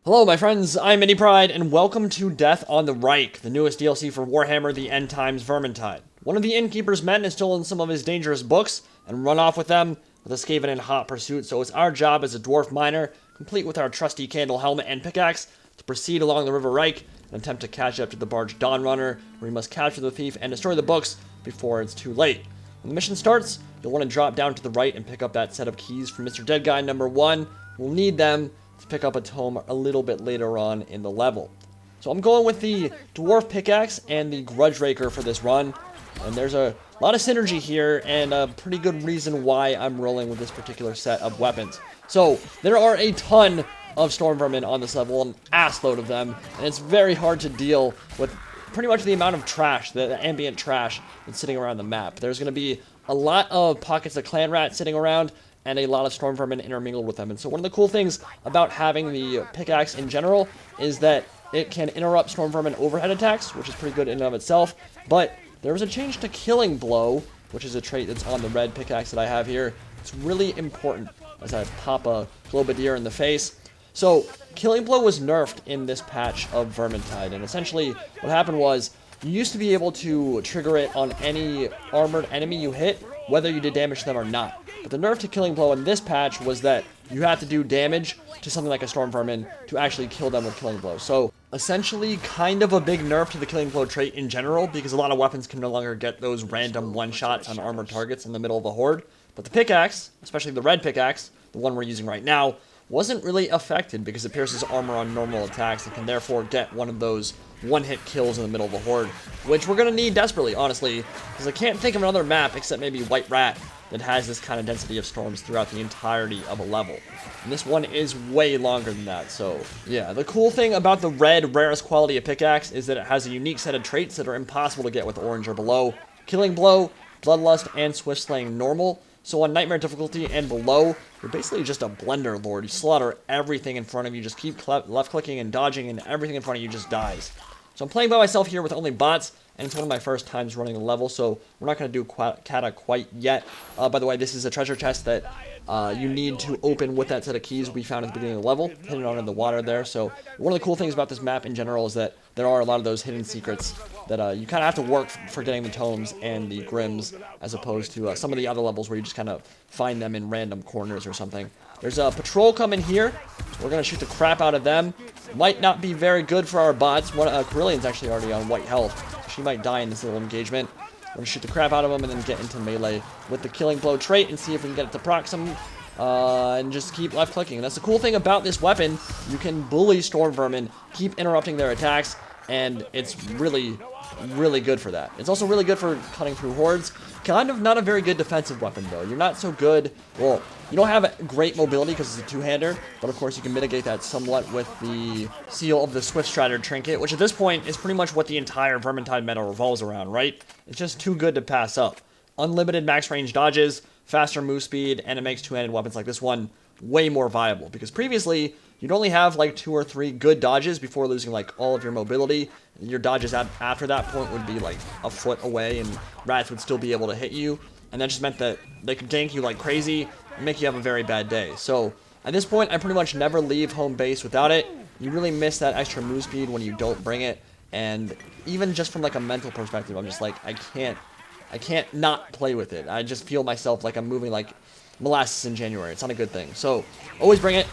Hello my friends, I'm Mini Pride, and welcome to Death on the Reik, the newest DLC for Warhammer the End Times Vermintide. One of the innkeeper's men has stolen some of his dangerous books and run off with them with a Skaven in hot pursuit, so it's our job as a dwarf miner, complete with our trusty Candle Helmet and Pickaxe, to proceed along the River Reik and attempt to catch up to the barge Dawn Runner, where we must capture the thief and destroy the books before it's too late. When the mission starts, you'll want to drop down to the right and pick up that set of keys from Mr. Dead Guy number 1. We'll need them to pick up a tome a little bit later on in the level. So I'm going with the Dwarf Pickaxe and the Grudge Raker for this run. And there's a lot of synergy here and a pretty good reason why I'm rolling with this particular set of weapons. So there are a ton of storm vermin on this level, an assload of them, and it's very hard to deal with pretty much the amount of trash, the ambient trash that's sitting around the map. There's going to be a lot of pockets of clan rats sitting around, and a lot of storm vermin intermingled with them. And so one of the cool things about having the pickaxe in general is that it can interrupt storm vermin overhead attacks, which is pretty good in and of itself. But there was a change to Killing Blow, which is a trait that's on the red pickaxe that I have here. It's really important as I pop a Globadier in the face. So Killing Blow was nerfed in this patch of Vermintide, and essentially what happened was you used to be able to trigger it on any armored enemy you hit, whether you did damage to them or not. But the nerf to Killing Blow in this patch was that you have to do damage to something like a Storm Vermin to actually kill them with Killing Blow. So essentially kind of a big nerf to the Killing Blow trait in general, because a lot of weapons can no longer get those random one-shots on armored targets in the middle of a horde. But the pickaxe, especially the red pickaxe, the one we're using right now, wasn't really affected because it pierces armor on normal attacks and can therefore get one of those one-hit kills in the middle of a horde, which we're going to need desperately, honestly, because I can't think of another map except maybe White Rat that has this kind of density of storms throughout the entirety of a level. And this one is way longer than that, so yeah. The cool thing about the red rarest quality of pickaxe is that it has a unique set of traits that are impossible to get with orange or below. Killing Blow, Bloodlust, and Swift Slaying normal. So on Nightmare difficulty and below, you're basically just a blender lord. You slaughter everything in front of you, just keep left clicking and dodging, and everything in front of you just dies. So I'm playing by myself here with only bots, and it's one of my first times running the level, so we're not going to do Kata quite yet. By the way, this is a treasure chest that you need to open with that set of keys we found at the beginning of the level, hidden on in the water there. So one of the cool things about this map in general is that there are a lot of those hidden secrets that you kind of have to work for getting the tomes and the grims, as opposed to some of the other levels where you just kind of find them in random corners or something. There's a patrol coming here. We're going to shoot the crap out of them. Might not be very good for our bots. Corellian's actually already on white health, so she might die in this little engagement. We're going to shoot the crap out of them and then get into melee with the Killing Blow trait and see if we can get it to proc some, and just keep left clicking. And that's the cool thing about this weapon. You can bully storm vermin, keep interrupting their attacks, and it's really, really good for that. It's also really good for cutting through hordes. Kind of not a very good defensive weapon, though. You're not so good. Well, you don't have great mobility because it's a two-hander, but of course you can mitigate that somewhat with the Seal of the Swift Strider trinket, which at this point is pretty much what the entire Vermintide meta revolves around, right? It's just too good to pass up. Unlimited max range dodges, faster move speed, and it makes two-handed weapons like this one way more viable, because previously you'd only have like 2 or 3 good dodges before losing like all of your mobility. Your dodges after that point would be like a foot away, and rats would still be able to hit you, and that just meant that they could gank you like crazy and make you have a very bad day. So at this point, I pretty much never leave home base without it. You really miss that extra move speed when you don't bring it, and even just from like a mental perspective, I'm just like, I can't not play with it. I just feel myself like I'm moving like molasses in January. It's not a good thing. So always bring it.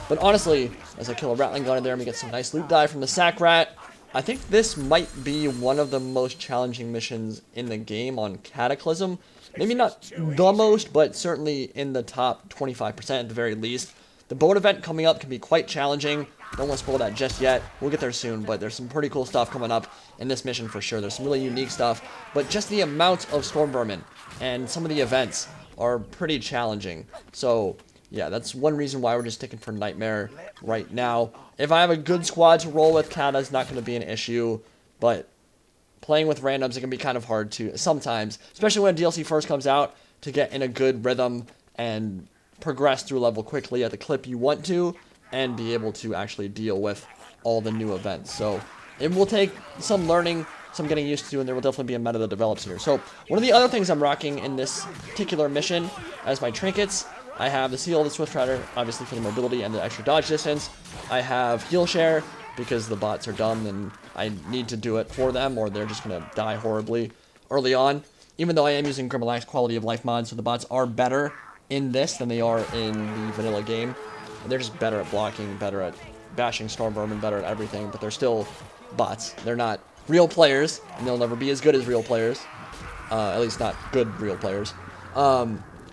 But honestly, as I kill a Rattling Gun in there and we get some nice loot die from the Sack Rat, I think this might be one of the most challenging missions in the game on Cataclysm. Maybe not the most, but certainly in the top 25% at the very least. The boat event coming up can be quite challenging. Don't want to spoil that just yet. We'll get there soon, but there's some pretty cool stuff coming up in this mission for sure. There's some really unique stuff, but just the amount of storm vermin and some of the events are pretty challenging. So yeah, that's one reason why we're just sticking for Nightmare right now. If I have a good squad to roll with, Kata's not going to be an issue, but playing with randoms, it can be kind of hard to sometimes, especially when a DLC first comes out, to get in a good rhythm and progress through level quickly at the clip you want to, and be able to actually deal with all the new events. So it will take some learning, some getting used to, and there will definitely be a meta that develops here. So one of the other things I'm rocking in this particular mission as my trinkets I have the Seal of the Swift Rider, obviously for the mobility and the extra dodge distance. I have Heal Share, because the bots are dumb and I need to do it for them, or they're just going to die horribly early on. Even though I am using Grimmelach's quality of life mod, so the bots are better in this than they are in the vanilla game. And they're just better at blocking, better at bashing storm vermin, better at everything, but they're still bots. They're not real players, and they'll never be as good as real players. At least not good real players.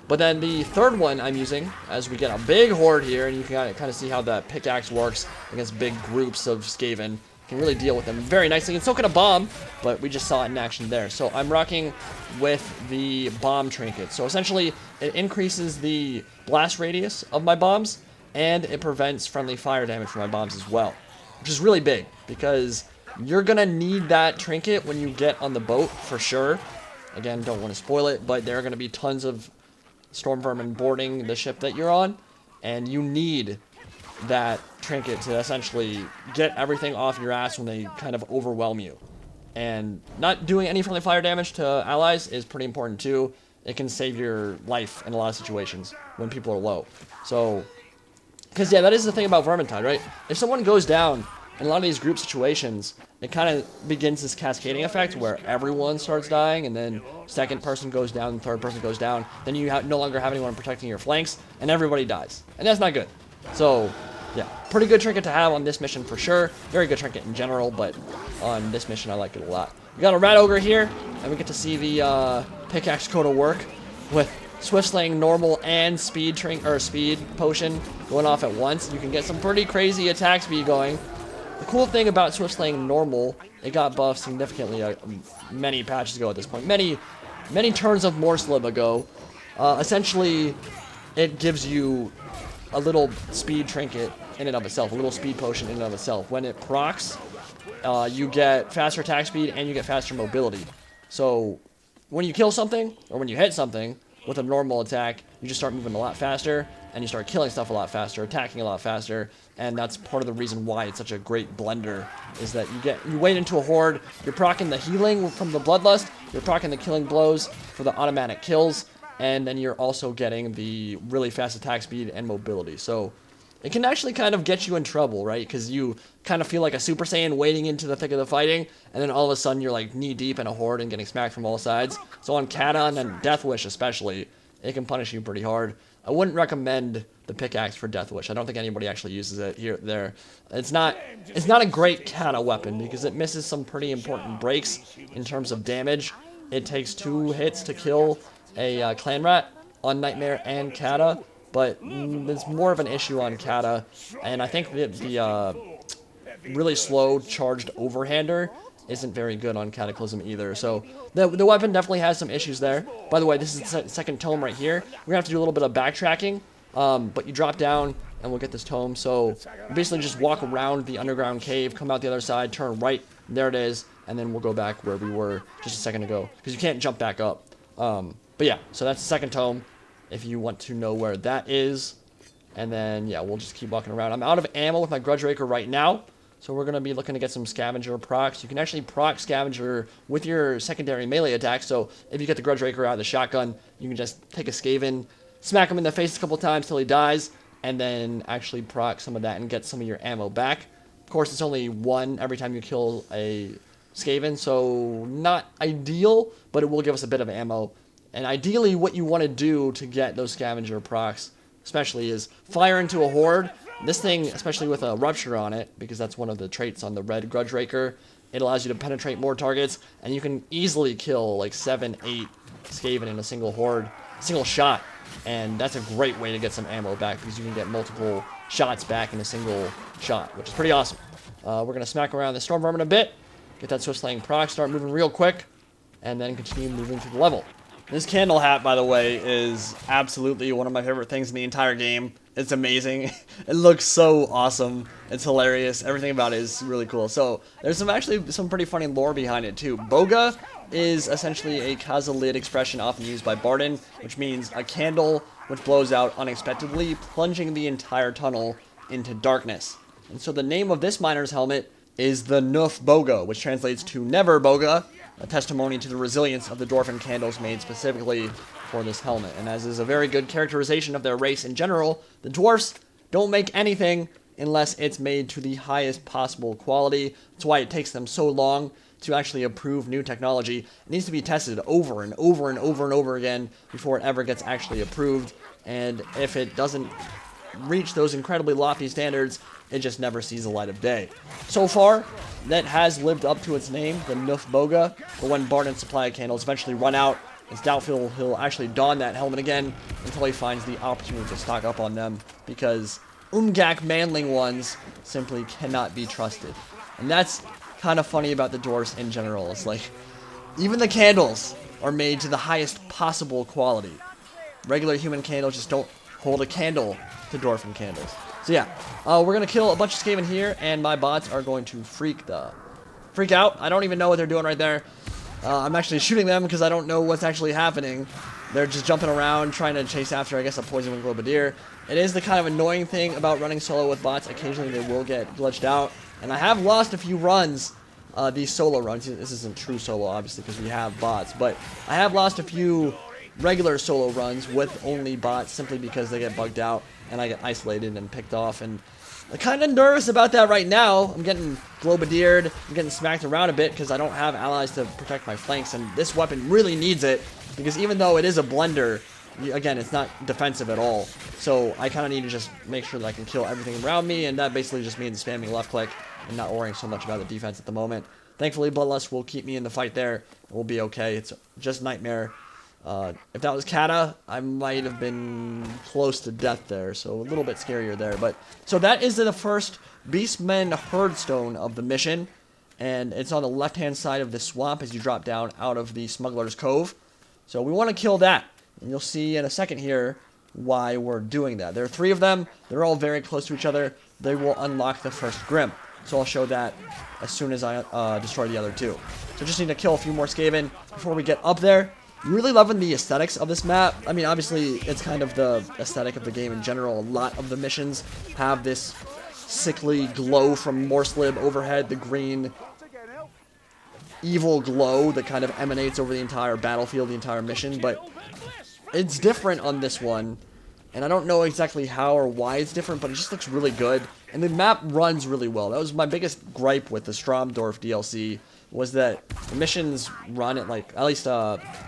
But then the third one I'm using, as we get a big horde here, and you can kind of see how the pickaxe works against big groups of Skaven. Can really deal with them very nicely, and so can a bomb, but we just saw it in action there. So I'm rocking with the bomb trinket. So essentially, it increases the blast radius of my bombs, and it prevents friendly fire damage from my bombs as well, which is really big, because you're going to need that trinket when you get on the boat, for sure. Again, don't want to spoil it, but there are going to be tons of storm vermin boarding the ship that you're on, and you need that trinket to essentially get everything off your ass when they kind of overwhelm you. And not doing any friendly fire damage to allies is pretty important too. It can save your life in a lot of situations when people are low. So, because yeah, that is the thing about Vermintide, right? If someone goes down in a lot of these group situations, it kind of begins this cascading effect where everyone starts dying, and then second person goes down, and third person goes down. Then you no longer have anyone protecting your flanks, and everybody dies. And that's not good. So, yeah, pretty good trinket to have on this mission for sure. Very good trinket in general, but on this mission I like it a lot. We got a rat ogre here, and we get to see the pickaxe coda work with Swift Slaying normal and speed potion going off at once. You can get some pretty crazy attack speed going. The cool thing about Swift Slaying normal, it got buffed significantly many patches ago at this point. Many turns of Morslib ago. Essentially, it gives you a little speed trinket in and of itself, a little speed potion in and of itself. When it procs, you get faster attack speed and you get faster mobility. So when you kill something, or when you hit something with a normal attack, you just start moving a lot faster, and you start killing stuff a lot faster, attacking a lot faster, and that's part of the reason why it's such a great blender, is that you wade into a horde, you're proccing the healing from the bloodlust, you're proccing the killing blows for the automatic kills, and then you're also getting the really fast attack speed and mobility. So it can actually kind of get you in trouble, right? Because you kind of feel like a Super Saiyan wading into the thick of the fighting, and then all of a sudden you're like knee deep in a horde and getting smacked from all sides. So on Kata and Death Wish especially, it can punish you pretty hard. I wouldn't recommend the pickaxe for Death Wish. I don't think anybody actually uses it there. It's not a great Kata weapon because it misses some pretty important breaks in terms of damage. It takes 2 hits to kill a clan rat on Nightmare and Kata, but it's more of an issue on Kata, and I think the really slow charged overhander isn't very good on Cataclysm either. So the weapon definitely has some issues there. By the way, this is the second tome right here. We're gonna have to do a little bit of backtracking, but you drop down and we'll get this tome. So you basically just walk around the underground cave, come out the other side, turn right, there it is, and then we'll go back where we were just a second ago, because you can't jump back up. But yeah, so that's the second tome, if you want to know where that is. And then, yeah, we'll just keep walking around. I'm out of ammo with my Grudge Raker right now, so we're going to be looking to get some Scavenger procs. You can actually proc Scavenger with your secondary melee attack, so if you get the Grudge Raker out of the shotgun, you can just take a Skaven, smack him in the face a couple times till he dies, and then actually proc some of that and get some of your ammo back. Of course, it's only 1 every time you kill a Skaven, so not ideal, but it will give us a bit of ammo. And ideally, what you want to do to get those Scavenger procs, especially, is fire into a horde. This thing, especially with a Rupture on it, because that's one of the traits on the red Grudge Raker, it allows you to penetrate more targets, and you can easily kill like 7, 8 Skaven in a single horde, single shot. And that's a great way to get some ammo back, because you can get multiple shots back in a single shot, which is pretty awesome. We're going to smack around the Storm Vermin a bit, get that Swift Slaying proc, start moving real quick, and then continue moving through the level. This candle hat, by the way, is absolutely one of my favorite things in the entire game. It's amazing. It looks so awesome. It's hilarious. Everything about it is really cool. So there's actually some pretty funny lore behind it too. Boga is essentially a Khazalid expression often used by Bardin, which means a candle which blows out unexpectedly, plunging the entire tunnel into darkness. And so the name of this miner's helmet is the Nuf Boga, which translates to Never Boga, a testimony to the resilience of the dwarven candles made specifically for this helmet. And as is a very good characterization of their race in general, the dwarfs don't make anything unless it's made to the highest possible quality. That's why it takes them so long to actually approve new technology. It needs to be tested over and over and over and over again before it ever gets actually approved. And if it doesn't reach those incredibly lofty standards, it just never sees the light of day. So far, that has lived up to its name, the Nuf Boga, but when Bardin's supply of candles eventually run out, it's doubtful he'll actually don that helmet again until he finds the opportunity to stock up on them, because Umgak manling ones simply cannot be trusted. And that's kind of funny about the dwarves in general. It's like, even the candles are made to the highest possible quality. Regular human candles just don't hold a candle to dwarven candles. So yeah, we're going to kill a bunch of Skaven here, and my bots are going to freak out. I don't even know what they're doing right there. I'm actually shooting them because I don't know what's actually happening. They're just jumping around, trying to chase after, I guess, a poison wing globadier. It is the kind of annoying thing about running solo with bots. Occasionally they will get glitched out, and I have lost a few runs, these solo runs. This isn't true solo, obviously, because we have bots, but I have lost a few regular solo runs with only bots simply because they get bugged out and I get isolated and picked off, and I'm kind of nervous about that right now. I'm getting globadiered, I'm getting smacked around a bit because I don't have allies to protect my flanks, and this weapon really needs it because even though it is a blender, again, it's not defensive at all. So I kind of need to just make sure that I can kill everything around me, and that basically just means spamming left click and not worrying so much about the defense at the moment. Thankfully, Bloodlust will keep me in the fight there. We'll be okay. It's just Nightmare. If that was Kata, I might have been close to death there, so a little bit scarier there. But so that is the first Beastmen Herdstone of the mission, and it's on the left-hand side of the swamp as you drop down out of the Smuggler's Cove. So we want to kill that, and you'll see in a second here why we're doing that. There are 3 of them. They're all very close to each other. They will unlock the first Grim. So I'll show that as soon as I destroy the other 2. So just need to kill a few more Skaven before we get up there. Really loving the aesthetics of this map. I mean, obviously, it's kind of the aesthetic of the game in general. A lot of the missions have this sickly glow from Morslib overhead, the green evil glow that kind of emanates over the entire battlefield, the entire mission, but it's different on this one, and I don't know exactly how or why it's different, but it just looks really good, and the map runs really well. That was my biggest gripe with the Stromdorf DLC, was that the missions run at, like, at least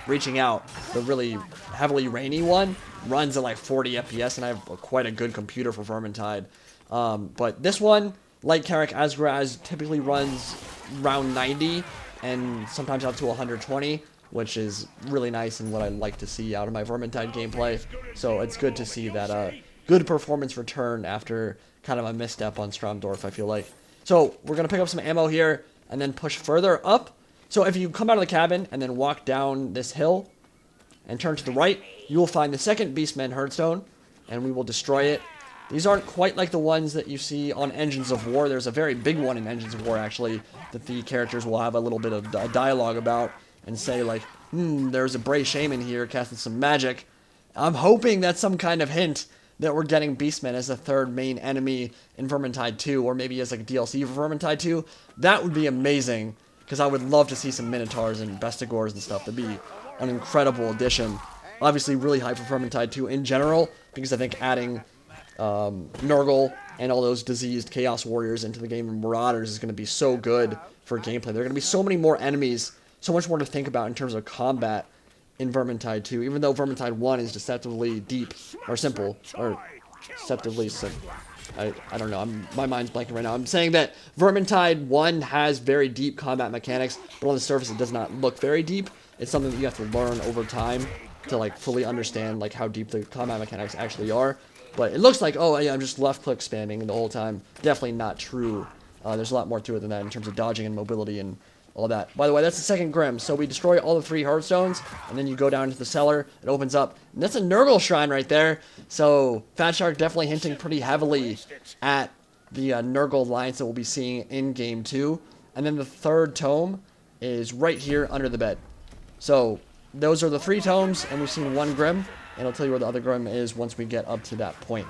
Reaching Out, the really heavily rainy one, runs at like 40 FPS, and I have quite a good computer for Vermintide. But this one, like Karak Azgraz, typically runs around 90, and sometimes up to 120, which is really nice and what I like to see out of my Vermintide gameplay. So it's good to see that good performance return after kind of a misstep on Stromdorf, I feel like. So we're going to pick up some ammo here and then push further up. So if you come out of the cabin and then walk down this hill and turn to the right, you will find the second Beastman Herdstone, and we will destroy it. These aren't quite like the ones that you see on Engines of War. There's a very big one in Engines of War, actually, that the characters will have a little bit of dialogue about and say, like, there's a Bray Shaman here casting some magic. I'm hoping that's some kind of hint that we're getting Beastmen as a third main enemy in Vermintide 2, or maybe as like a DLC for Vermintide 2. That would be amazing, because I would love to see some Minotaurs and Bestigors and stuff. That'd be an incredible addition. Obviously, really hyped for Vermintide 2 in general, because I think adding Nurgle and all those diseased Chaos Warriors into the game of Marauders is going to be so good for gameplay. There are going to be so many more enemies, so much more to think about in terms of combat in Vermintide 2, even though Vermintide 1 is deceptively deep, or simple, or deceptively simple. I don't know, my mind's blanking right now. I'm saying that Vermintide 1 has very deep combat mechanics, but on the surface it does not look very deep. It's something that you have to learn over time to, like, fully understand, like, how deep the combat mechanics actually are. But it looks like, oh yeah, I'm just left-click spamming the whole time. Definitely not true. There's a lot more to it than that in terms of dodging and mobility and all that. By the way, that's the second Grim. So we destroy all the 3 Hearthstones, and then you go down into the cellar. It opens up, and that's a Nurgle Shrine right there. So Fat Shark definitely hinting pretty heavily at the Nurgle alliance that we'll be seeing in Game 2. And then the third tome is right here under the bed. So those are the 3 tomes, and we've seen 1 Grim, and I'll tell you where the other Grim is once we get up to that point.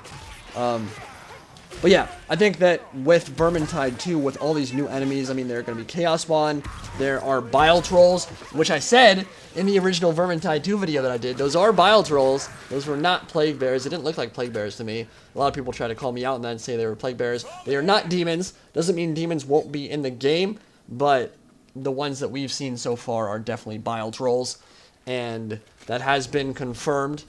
But yeah, I think that with Vermintide 2, with all these new enemies, I mean, there are going to be Chaos Spawn, there are Bile Trolls, which I said in the original Vermintide 2 video that I did. Those are Bile Trolls. Those were not Plague Bears. It didn't look like Plague Bears to me. A lot of people try to call me out and then say they were Plague Bears. They are not demons. Doesn't mean demons won't be in the game, but the ones that we've seen so far are definitely Bile Trolls, and that has been confirmed.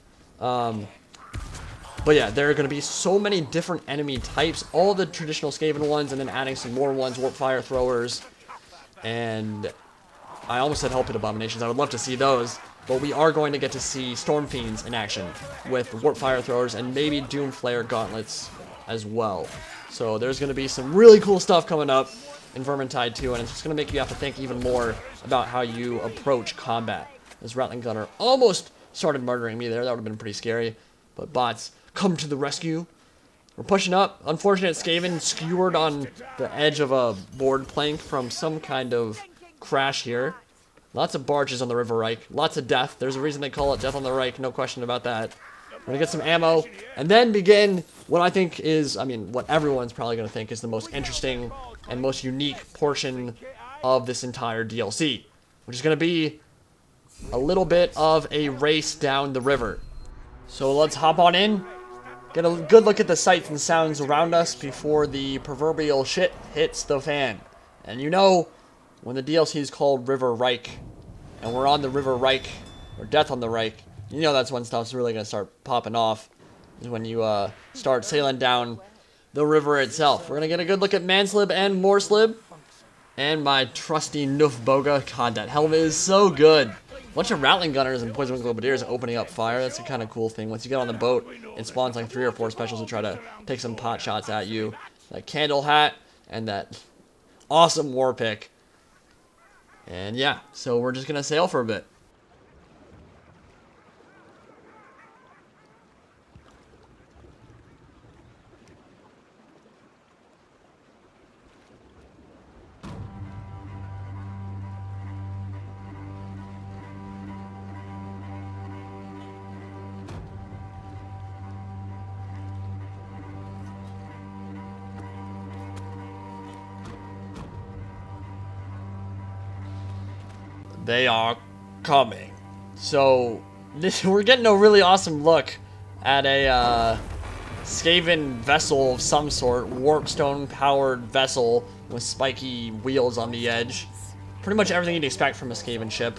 But yeah, there are going to be so many different enemy types, all the traditional Skaven ones, and then adding some more ones, Warp Fire Throwers, and I almost said Hell Pit Abominations. I would love to see those, but we are going to get to see Storm Fiends in action with Warp Fire Throwers and maybe Doom Flare Gauntlets as well. So there's going to be some really cool stuff coming up in Vermintide 2, and it's just going to make you have to think even more about how you approach combat. This Rattling Gunner almost started murdering me there. That would have been pretty scary, but bots come to the rescue. We're pushing up. Unfortunate Skaven skewered on the edge of a board plank from some kind of crash here. Lots of barges on the River Reik. Lots of death. There's a reason they call it Death on the Reik. No question about that. We're going to get some ammo and then begin what I think is, I mean, what everyone's probably going to think is the most interesting and most unique portion of this entire DLC, which is going to be a little bit of a race down the river. So let's hop on in. Get a good look at the sights and sounds around us before the proverbial shit hits the fan. And you know, when the DLC is called River Reik, and we're on the River Reik, or Death on the Reik, you know that's when stuff's really going to start popping off, is when you start sailing down the river itself. We're going to get a good look at Manslib and Morslib, and my trusty Nufboga. God, that helmet is so good. Bunch of Rattling Gunners and Poison Wing Globadiers opening up fire. That's a kind of cool thing. Once you get on the boat, it spawns like 3 or 4 specials to try to take some pot shots at you. That Candle Hat and that awesome War Pick. And yeah, so we're just going to sail for a bit. They are coming. So we're getting a really awesome look at a Skaven vessel of some sort, warpstone powered vessel with spiky wheels on the edge. Pretty much everything you'd expect from a Skaven ship.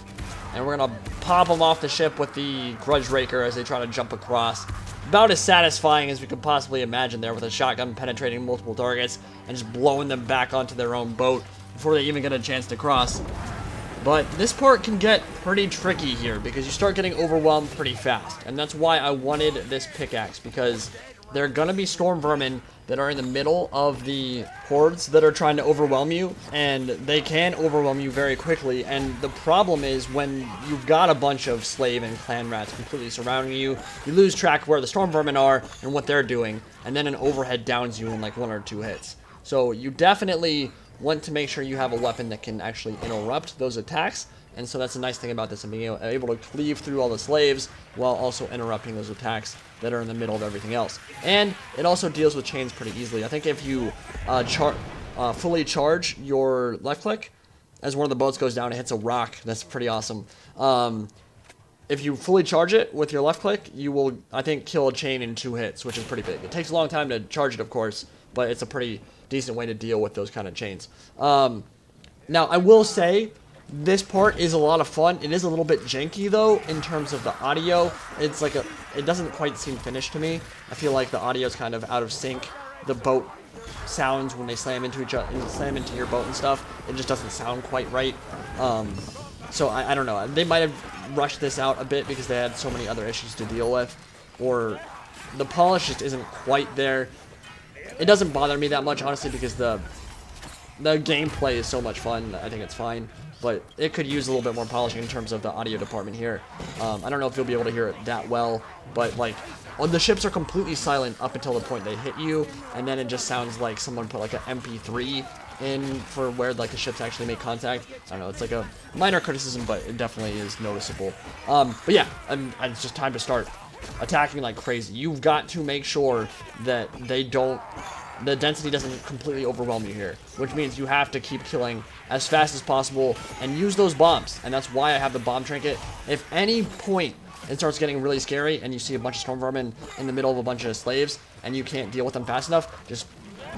And we're gonna pop them off the ship with the Grudge Raker as they try to jump across. About as satisfying as we could possibly imagine there, with a shotgun penetrating multiple targets and just blowing them back onto their own boat before they even get a chance to cross. But this part can get pretty tricky here because you start getting overwhelmed pretty fast. And that's why I wanted this pickaxe, because there are going to be storm vermin that are in the middle of the hordes that are trying to overwhelm you. And they can overwhelm you very quickly. And the problem is when you've got a bunch of slave and clan rats completely surrounding you, you lose track of where the storm vermin are and what they're doing. And then an overhead downs you in like 1 or 2 hits. So you definitely want to make sure you have a weapon that can actually interrupt those attacks, and so that's a nice thing about this, and being able to cleave through all the slaves while also interrupting those attacks that are in the middle of everything else. And it also deals with chains pretty easily. I think if you fully charge your left click, as one of the boats goes down, it hits a rock. That's pretty awesome. If you fully charge it with your left click, you will, I think, kill a chain in 2 hits, which is pretty big. It takes a long time to charge it, of course, but it's a pretty decent way to deal with those kind of chains. Now, I will say, this part is a lot of fun. It is a little bit janky, though, in terms of the audio. It's like it doesn't quite seem finished to me. I feel like the audio is kind of out of sync. The boat sounds when they slam into each other, slam into your boat and stuff, it just doesn't sound quite right. So I don't know. They might have rushed this out a bit because they had so many other issues to deal with, or the polish just isn't quite there. It doesn't bother me that much, honestly, because the gameplay is so much fun. I think it's fine, but it could use a little bit more polishing in terms of the audio department here. I don't know if you'll be able to hear it that well, but like, the ships are completely silent up until the point they hit you, and then it just sounds like someone put like an MP3 in for where like the ships actually make contact. I don't know, it's like a minor criticism, but it definitely is noticeable. But yeah, it's just time to start attacking like crazy. You've got to make sure that they don't the density doesn't completely overwhelm you here, which means you have to keep killing as fast as possible and use those bombs. And that's why I have the bomb trinket. If any point it starts getting really scary and you see a bunch of storm vermin in the middle of a bunch of slaves and you can't deal with them fast enough, just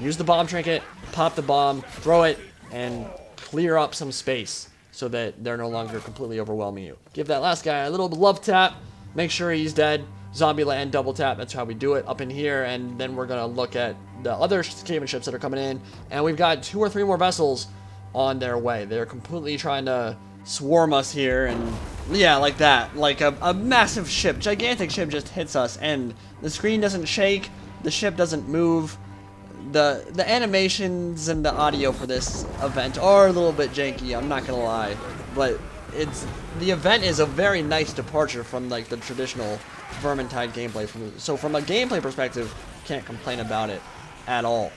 use the bomb trinket, pop the bomb, throw it, and clear up some space so that they're no longer completely overwhelming you. Give that last guy a little love tap, make sure he's dead. Zombie land, double tap, that's how we do it up in here, and then we're gonna look at the other Skaven ships that are coming in, and we've got 2 or 3 more vessels on their way. They're completely trying to swarm us here, and yeah, like that. Like a massive ship, gigantic ship just hits us, and the screen doesn't shake, the ship doesn't move. The animations and the audio for this event are a little bit janky, I'm not gonna lie, but the event is a very nice departure from like the traditional Vermintide gameplay. So from a gameplay perspective, can't complain about it at all.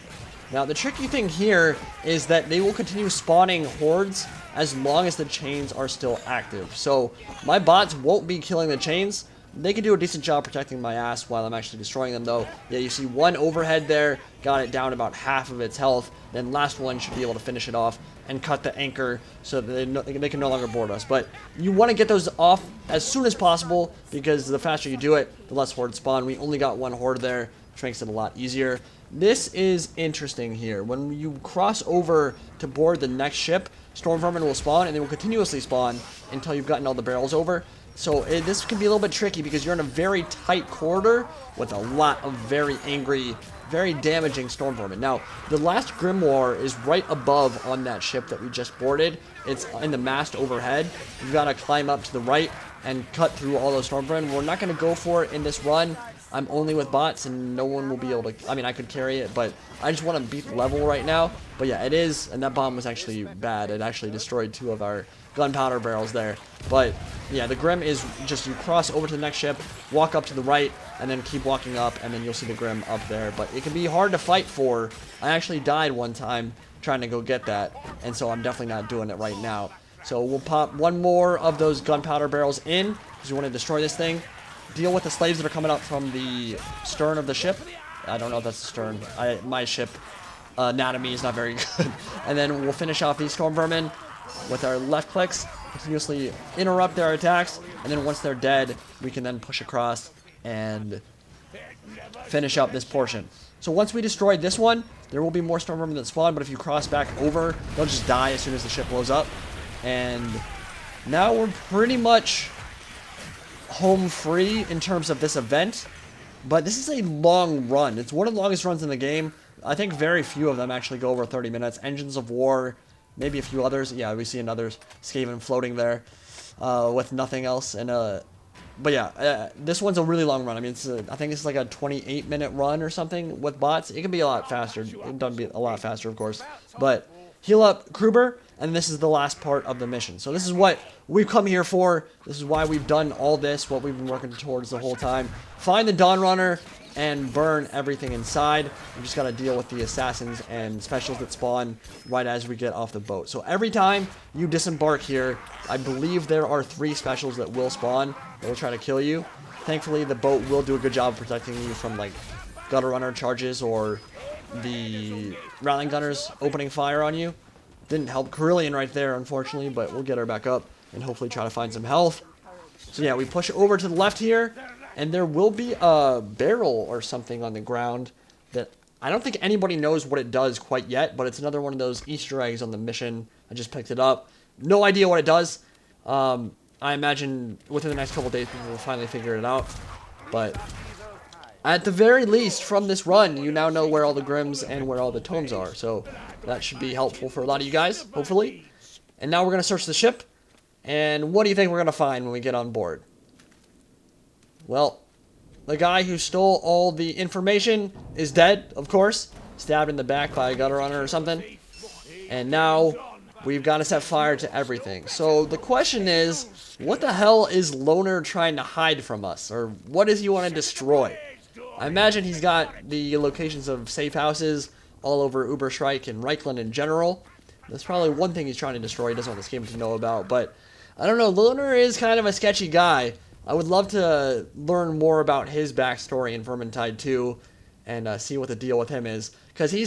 Now the tricky thing here is that they will continue spawning hordes as long as the chains are still active. So my bots won't be killing the chains. They can do a decent job protecting my ass while I'm actually destroying them though. Yeah, you see one overhead there, got it down about half of its health. Then last one should be able to finish it off and cut the anchor so that they can no longer board us. But you want to get those off as soon as possible because the faster you do it, the less hordes spawn. We only got one horde there, which makes it a lot easier. This is interesting here. When you cross over to board the next ship, storm vermin will spawn and they will continuously spawn until you've gotten all the barrels over. So this can be a little bit tricky because you're in a very tight corridor with a lot of very angry, very damaging storm vermin. Now, the last grimoire is right above on that ship that we just boarded. It's in the mast overhead. You've got to climb up to the right and cut through all those storm vermin. We're not going to go for it in this run. I'm only with bots and no one will be able to, I mean, I could carry it, but I just want to beat the level right now. But yeah, it is, and that bomb was actually bad. It actually destroyed 2 of our gunpowder barrels there. But yeah, the Grim is just you cross over to the next ship, walk up to the right, and then keep walking up, and then you'll see the Grim up there. But it can be hard to fight for. I actually died one time trying to go get that, and so I'm definitely not doing it right now. So we'll pop one more of those gunpowder barrels in, because we want to destroy this thing. Deal with the slaves that are coming up from the stern of the ship. I don't know if that's the stern. My ship anatomy is not very good. And then we'll finish off these storm vermin with our left clicks, continuously interrupt their attacks, and then once they're dead, we can then push across and finish up this portion. So once we destroyed this one, there will be more storm vermin that spawn, but if you cross back over, they'll just die as soon as the ship blows up. And now we're pretty much home free in terms of this event, but this is a long run. It's one of the longest runs in the game. I think very few of them actually go over 30 minutes. Engines of War, maybe a few others. Yeah, we see another Skaven floating there with nothing else. And but yeah, this one's a really long run. I mean, I think it's like a 28-minute run or something with bots. It can be a lot faster. It doesn't be a lot faster, of course. But heal up Kruber, and this is the last part of the mission. So this is what we've come here for. This is why we've done all this, what we've been working towards the whole time. Find the Dawn Runner and burn everything inside. We just got to deal with the assassins and specials that spawn right as we get off the boat. So every time you disembark here, I believe there are 3 specials that will spawn that will try to kill you. Thankfully, the boat will do a good job of protecting you from like gutter runner charges or the Rattling Gunners opening fire on you. Didn't help Carillion right there, unfortunately, but we'll get her back up and hopefully try to find some health. So yeah, we push over to the left here, and there will be a barrel or something on the ground that I don't think anybody knows what it does quite yet, but it's another one of those Easter eggs on the mission. I just picked it up. No idea what it does. I imagine within the next couple days people will finally figure it out. But at the very least, from this run, you now know where all the Grims and where all the tomes are. So that should be helpful for a lot of you guys, hopefully. And now we're going to search the ship. And what do you think we're going to find when we get on board? Well, the guy who stole all the information is dead, of course. Stabbed in the back by a gutter runner or something. And now we've got to set fire to everything. So the question is, what the hell is Loner trying to hide from us? Or what does he want to destroy? I imagine he's got the locations of safe houses all over Uberschreik and Reichland in general. That's probably one thing he's trying to destroy. He doesn't want this game to know about. But I don't know. Loner is kind of a sketchy guy. I would love to learn more about his backstory in Vermintide 2 and see what the deal with him is. Because he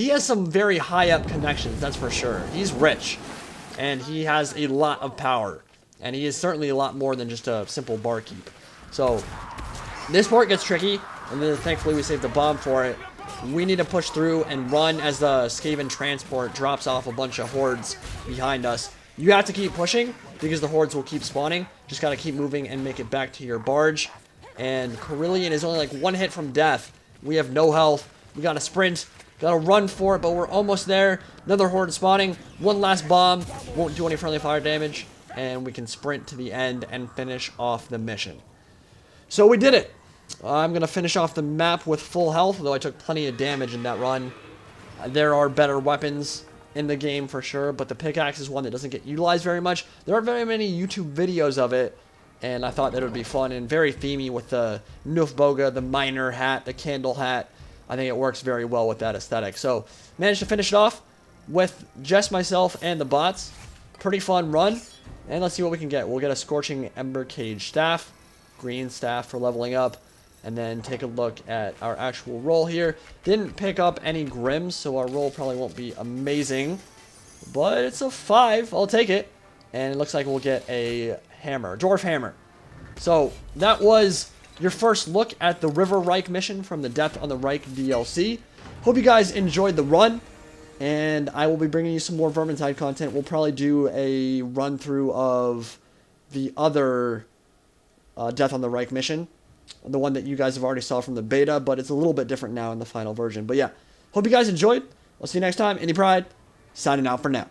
has some very high up connections, that's for sure. He's rich, and he has a lot of power. And he is certainly a lot more than just a simple barkeep. So, this part gets tricky, and then thankfully we saved the bomb for it. We need to push through and run as the Skaven transport drops off a bunch of hordes behind us. You have to keep pushing, because the hordes will keep spawning. Just gotta keep moving and make it back to your barge. And Carillion is only like one hit from death. We have no health. We gotta sprint. Gotta run for it, but we're almost there. Another horde spawning. One last bomb. Won't do any friendly fire damage. And we can sprint to the end and finish off the mission. So we did it. I'm gonna finish off the map with full health, though I took plenty of damage in that run. There are better weapons in the game for sure, but the pickaxe is one that doesn't get utilized very much. There aren't very many YouTube videos of it, and I thought that it would be fun and very themey with the Nufboga, the miner hat, the candle hat. I think it works very well with that aesthetic. So, managed to finish it off with just myself and the bots. Pretty fun run, and let's see what we can get. We'll get a Scorching Ember Cage Staff, green staff for leveling up, and then take a look at our actual roll here. Didn't pick up any Grims, so our roll probably won't be amazing, but it's a 5. I'll take it. And it looks like we'll get a hammer, Dwarf Hammer. So that was your first look at the River Reik mission from the Death on the Reik DLC. Hope you guys enjoyed the run, and I will be bringing you some more Vermintide content. We'll probably do a run through of the other Death on the Reik mission, the one that you guys have already saw from the beta, but it's a little bit different now in the final version. But yeah, hope you guys enjoyed. I'll see you next time. Any Pride, signing out for now.